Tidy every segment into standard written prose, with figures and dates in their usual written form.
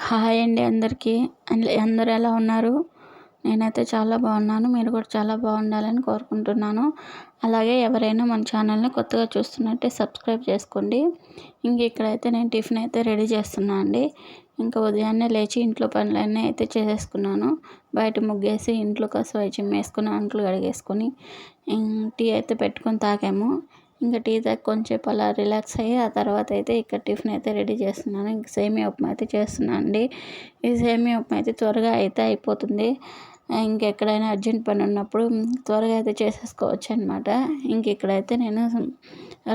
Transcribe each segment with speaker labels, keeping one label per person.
Speaker 1: Hi అండి అందరికీ. అందరూ ఎలా ఉన్నారు? నేనైతే చాలా బాగున్నాను. మీరు కూడా చాలా బాగుండాలని కోరుకుంటున్నాను. అలాగే ఎవరైనా మన ఛానల్ని కొత్తగా చూస్తున్నట్టే సబ్స్క్రైబ్ చేసుకోండి. ఇక్కడైతే నేను టిఫిన్ అయితే రెడీ చేస్తున్నా అండి. ఇంకా ఉదయాన్నే లేచి ఇంట్లో పనులన్నీ అయితే చేసేసుకున్నాను. బయట ముగ్గేసి ఇంట్లో కసువు చిమ్మేసుకుని అంట్లు కడిగేసుకొని టీ అయితే పెట్టుకొని తాగాము. ఇంకా టీ తాగి కొంచెంసేపు అలా రిలాక్స్ అయ్యి ఆ తర్వాత అయితే ఇక్కడ టిఫిన్ అయితే రెడీ చేస్తున్నాను. ఇంక సేమియా ఉప్మా అయితే చేస్తున్నాను అండి. ఈ సేమియా ఉప్మా అయితే త్వరగా అయితే అయిపోతుంది. ఇంకెక్కడైనా అర్జెంట్ పని ఉన్నప్పుడు త్వరగా అయితే చేసేసుకోవచ్చు అనమాట. ఇక్కడైతే నేను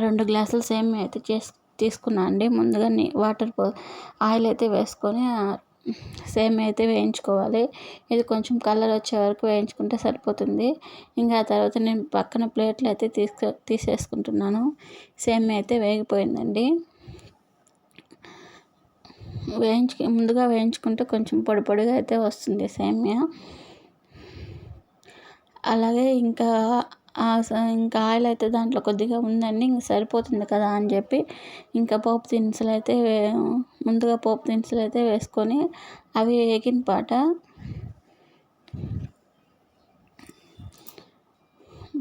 Speaker 1: 2 గ్లాసుల సేమియా అయితే తీసుకున్నాను అండి. ముందుగా ఆయిల్ అయితే వేసుకొని సేమియా అయితే వేయించుకోవాలి. ఇది కొంచెం కలర్ వచ్చే వరకు వేయించుకుంటే సరిపోతుంది. ఆ తర్వాత నేను పక్కన ప్లేట్లు అయితే తీసేసుకుంటున్నాను. సేమియా అయితే వేగిపోయిందండి. ముందుగా వేయించుకుంటే కొంచెం పొడి పొడిగా అయితే వస్తుంది సేమియా. అలాగే ఇంకా ఆయిల్ అయితే దాంట్లో కొద్దిగా ఉందండి. సరిపోతుంది కదా అని చెప్పి ముందుగా పోపు దినుసులు అయితే వేసుకొని అవి వేగిన పాట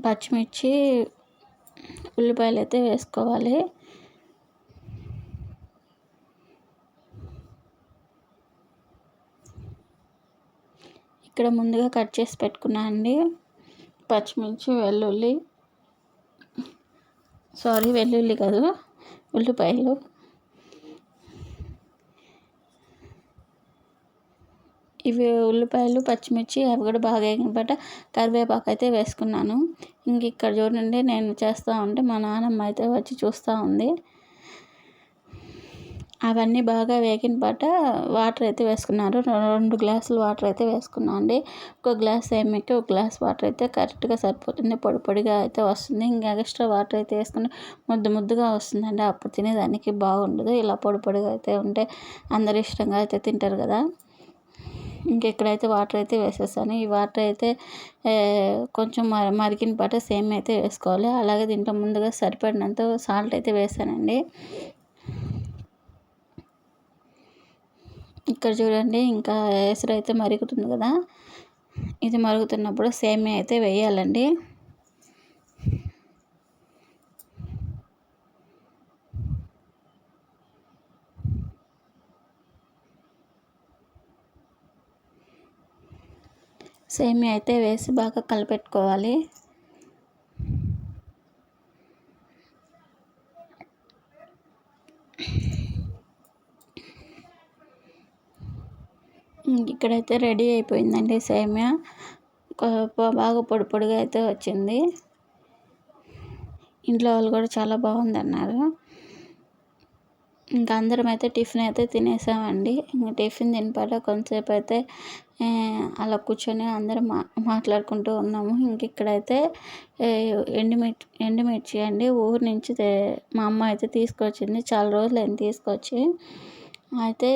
Speaker 1: పచ్చిమిర్చి, ఉల్లిపాయలు అయితే వేసుకోవాలి. ఇక్కడ ముందుగా కట్ చేసి పెట్టుకున్నాను అండి పచ్చిమిర్చి, వెల్లుల్లి కాదు ఉల్లిపాయలు. ఇవి ఉల్లిపాయలు, పచ్చిమిర్చి అవి కూడా బాగా వేగిన పాట కరివేపాకు అయితే వేసుకున్నాను. ఇక్కడ చూడండి, నేను చేస్తూ ఉంటే మా నాన్నమ్మ అయితే వచ్చి చూస్తూ ఉంది. అవన్నీ బాగా వేగిన పాట వాటర్ అయితే వేసుకున్నారు. 2 గ్లాసులు వాటర్ అయితే వేసుకున్నాను అండి. ఒక గ్లాస్ సేమియాకి 1 గ్లాస్ వాటర్ అయితే కరెక్ట్గా సరిపోతుంది. పొడి పొడిగా అయితే వస్తుంది. ఎక్స్ట్రా వాటర్ అయితే వేసుకుని ముద్దుగా వస్తుందండి. అప్పుడు తినేదానికి బాగుండదు. ఇలా పొడి పొడిగా అయితే ఉంటే అందరు ఇష్టంగా అయితే తింటారు కదా. ఇక్కడైతే వాటర్ అయితే వేసేసాను. ఈ వాటర్ అయితే కొంచెం మరిగిన పాట సేమియా అయితే వేసుకోవాలి. అలాగే దీంట్లో ముందుగా సరిపడినంత సాల్ట్ అయితే వేసానండి. ఇక్కడ చూడండి, ఇంకా ఎసరు అయితే మరుగుతుంది కదా. ఇది మరుగుతున్నప్పుడు సేమియా అయితే వేయాలండి. సేమియా అయితే వేసి బాగా కలిపెట్టుకోవాలి. ఇక్కడైతే రెడీ అయిపోయిందండి సేమియా. బాగా పొడి పొడిగా అయితే వచ్చింది. ఇంట్లో వాళ్ళు కూడా చాలా బాగుందన్నారు. అందరం అయితే టిఫిన్ అయితే తినేసామండి. టిఫిన్ తినిపాట కొంతసేపు అయితే అలా కూర్చొని అందరం మాట్లాడుకుంటూ ఉన్నాము. ఇక్కడైతే ఎండుమిర్చి అండి ఊరి నుంచి మా అమ్మ అయితే తీసుకొచ్చింది. చాలా రోజులైంది తీసుకొచ్చి. అయితే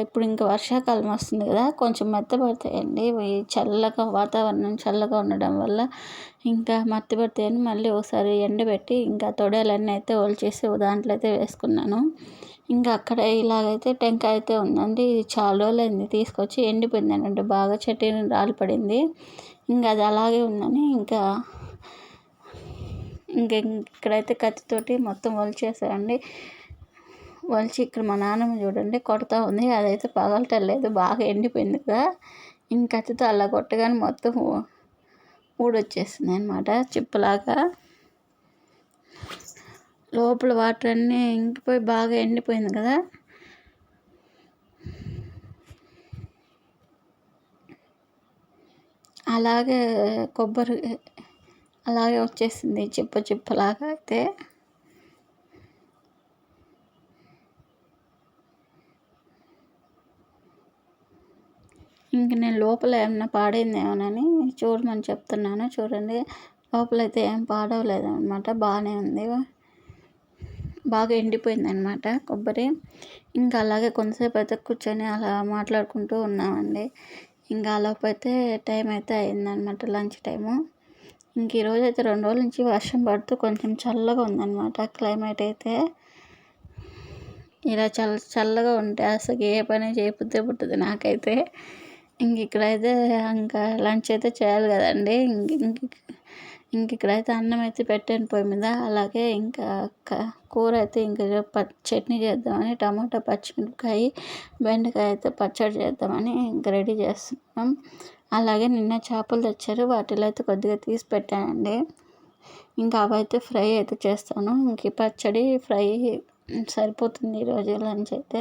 Speaker 1: ఇప్పుడు వర్షాకాలం వస్తుంది కదా, కొంచెం మెత్తబడతాయండి. వాతావరణం చల్లగా ఉండడం వల్ల మెత్తబడతాయని మళ్ళీ ఒకసారి ఎండబెట్టి తొడలన్నీ అయితే ఒలిచేసి దాంట్లో అయితే వేసుకున్నాను. అక్కడ ఇలాగైతే టెంకాయ అయితే ఉందండి. ఇది చాలా రోజులైంది తీసుకొచ్చి, ఎండిపోయింది అంటే బాగా చెట్టు రాలి పడింది. అది అలాగే ఉందని ఇక్కడైతే కత్తితోటి మొత్తం ఒలిచేసాయండి. ఇక్కడ మా నాన్నమ్మ చూడండి కొడతా ఉంది. అదైతే పగలటలేదు, బాగా ఎండిపోయింది కదా. కత్తితో అలా కొట్టగానే మొత్తం ఊడొచ్చేసింది అనమాట చిప్పలాగా. లోపల వాటర్ అన్నీ ఇంకిపోయి బాగా ఎండిపోయింది కదా. అలాగే కొబ్బరి అలాగే వచ్చేసింది చిప్పలాగా అయితే. నేను లోపల ఏమన్నా పాడైందేమోనని చూడమని చెప్తున్నాను. చూడండి, లోపలైతే ఏం పాడవలేదు అనమాట, బాగానే ఉంది. బాగా ఎండిపోయింది అనమాట కొబ్బరి. అలాగే కొంతసేపు అయితే కూర్చొని అలా మాట్లాడుకుంటూ ఉన్నామండి. అలాపైతే టైం అయితే అయిందనమాట, లంచ్ టైము. ఈరోజు అయితే 2 రోజుల నుంచి వర్షం పడుతూ కొంచెం చల్లగా ఉందన్నమాట క్లైమేట్ అయితే. ఇలా చల్లగా ఉంటే అసలు ఏ పని చేయబుద్దే పుట్టదు నాకైతే. ఇక్కడైతే ఇంకా లంచ్ అయితే చేయాలి కదండీ. ఇక్కడైతే అన్నం అయితే పెట్టాను పొయ్యి మీద. అలాగే ఇంకా కూర అయితే ఇంకా చట్నీ చేద్దామని టమాటా, పచ్చిమిరపకాయ, బెండకాయ అయితే పచ్చడి చేద్దామని ఇంకా రెడీ చేస్తున్నాం. అలాగే నిన్న చేపలు తెచ్చారు, వాటిలో అయితే కొద్దిగా తీసి పెట్టానండి. ఇంకా అవైతే ఫ్రై అయితే చేస్తాను. ఇంక పచ్చడి ఫ్రై సరిపోతుంది ఈరోజు లంచ్ అయితే.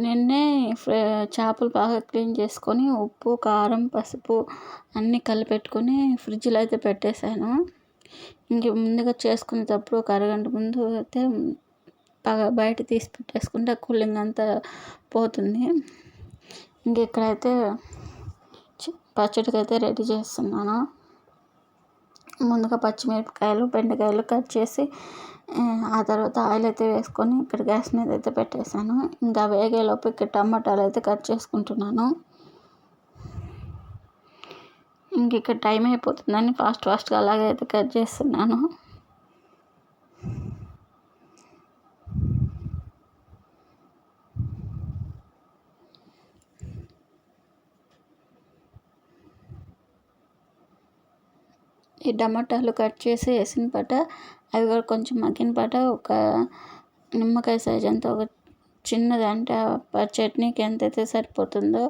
Speaker 1: నిన్నే చేపలు బాగా క్లీన్ చేసుకొని ఉప్పు, కారం, పసుపు అన్నీ కలిపెట్టుకొని ఫ్రిడ్జ్లో అయితే పెట్టేశాను. ముందుగా చేసుకునేటప్పుడు ఒక అరగంట ముందు అయితే బాగా బయట తీసి పెట్టేసుకుంటే కూలింగ్ అంతా పోతుంది. ఇక్కడైతే పచ్చడికి అయితే రెడీ చేస్తున్నాను. ముందుగా పచ్చిమిరపకాయలు, బెండకాయలు కట్ చేసి ఆ తర్వాత ఆయిల్ అయితే వేసుకొని ఇక్కడ గ్యాస్ మీద అయితే పెట్టేశాను. ఇంకా వేగేలోపు ఇక్కడ టమాటాలు అయితే కట్ చేసుకుంటున్నాను. ఇక్కడ టైం అయిపోతుందని ఫాస్ట్గా అలాగే అయితే కట్ చేస్తున్నాను. ఈ టమాటాలు కట్ చేసి వేసిన పాట అవి కూడా కొంచెం మగ్గిన పాట ఒక నిమ్మకాయ సైజ్ అంత ఒక చిన్నది, అంటే చట్నీకి ఎంతైతే సరిపోతుందో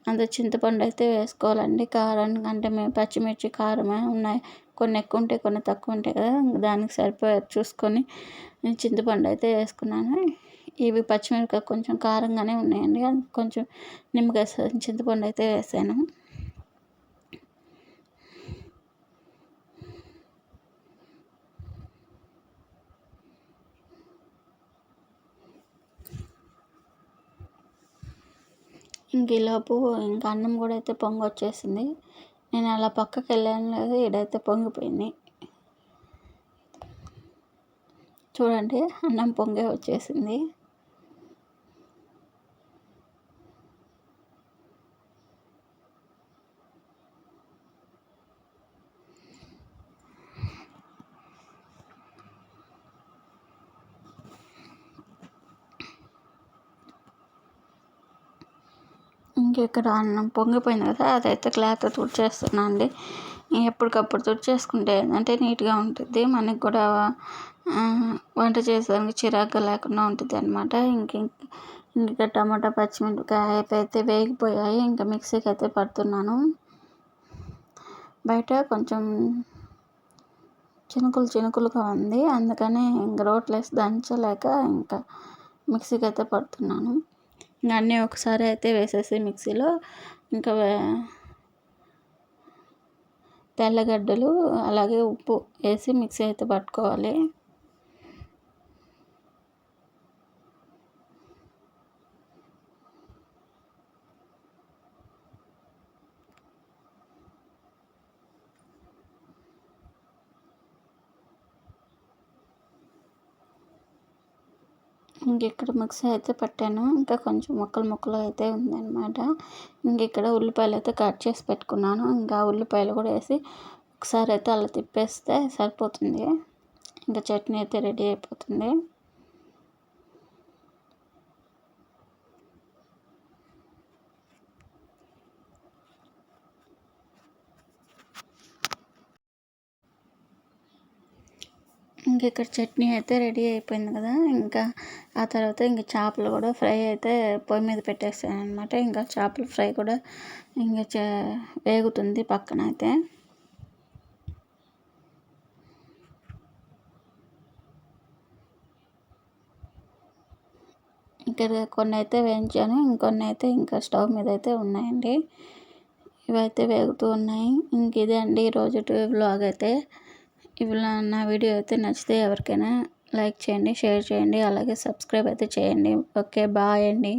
Speaker 1: అంత చింతపండు అయితే వేసుకోవాలండి. కారానికి అంటే మేము పచ్చిమిర్చి కారమే ఉన్నాయి, కొన్ని ఎక్కువ ఉంటాయి కొన్ని తక్కువ ఉంటాయి కదా, దానికి సరిపోయే చూసుకొని చింతపండు అయితే వేసుకున్నాను. ఇవి పచ్చిమిరపకాయ కొంచెం కారంగానే ఉన్నాయండి, కొంచెం నిమ్మకాయ చింతపండు అయితే వేసాను. ఈలోపు ఇంకా అన్నం కూడా అయితే పొంగి వచ్చేసింది. నేను అలా పక్కకి వెళ్ళాను లేదు, ఈడైతే పొంగిపోయింది. చూడండి అన్నం పొంగే వచ్చేసింది. ఇక్కడ అన్నం పొంగిపోయింది కదా, అదైతే క్లాత్ తుడిచేస్తున్నా అండి. ఎప్పటికప్పుడు తుడిచేసుకుంటే ఏంటంటే నీట్గా ఉంటుంది, మనకి కూడా వంట చేసేదానికి చిరాకుగా లేకుండా ఉంటుంది అనమాట. ఇంకా టమాటా, పచ్చిమిరపకాయ అయితే వేగిపోయాయి. ఇంకా మిక్సీకి అయితే పడుతున్నాను. బయట కొంచెం చినుకులుగా ఉంది, అందుకని ఇంకా రోట్లో వేసి దంచలేక ఇంకా మిక్సీకి అయితే పడుతున్నాను. ఇంకా అన్నీ ఒకసారి అయితే వేసేసి మిక్సీలో ఇంకా తెల్లగడ్డలు అలాగే ఉప్పు వేసి మిక్సీ అయితే పట్టుకోవాలి. ఇక్కడ మిక్సీ అయితే పెట్టాను, ఇంకా కొంచెం ముక్కలు అయితే ఉందన్నమాట. ఇక్కడ ఉల్లిపాయలు అయితే కట్ చేసి పెట్టుకున్నాను. ఇంకా ఉల్లిపాయలు కూడా వేసి ఒకసారి అయితే అలా తిప్పేస్తే సరిపోతుంది. ఇంకా చట్నీ అయితే రెడీ అయిపోతుంది. ఇక్కడ చట్నీ అయితే రెడీ అయిపోయింది కదా, ఇంకా ఆ తర్వాత ఇంకా చేపలు కూడా ఫ్రై అయితే పొయ్యి మీద పెట్టేసాను అనమాట. ఇంకా చేపల ఫ్రై కూడా ఇంకా వేగుతుంది పక్కన అయితే. ఇక్కడ కొన్ని అయితే వేయించాను, ఇంకొన్ని అయితే ఇంకా స్టవ్ మీద అయితే ఉన్నాయండి. ఇవైతే వేగుతూ ఉన్నాయి. ఇదే అండి ఈరోజు వ్లాగ్ అయితే. నా వీడియో అయితే నచ్చితే ఎవరికైనా లైక్ చేయండి, షేర్ చేయండి, అలాగే సబ్స్క్రైబ్ అయితే చేయండి. ఓకే, బాయ్ అండి.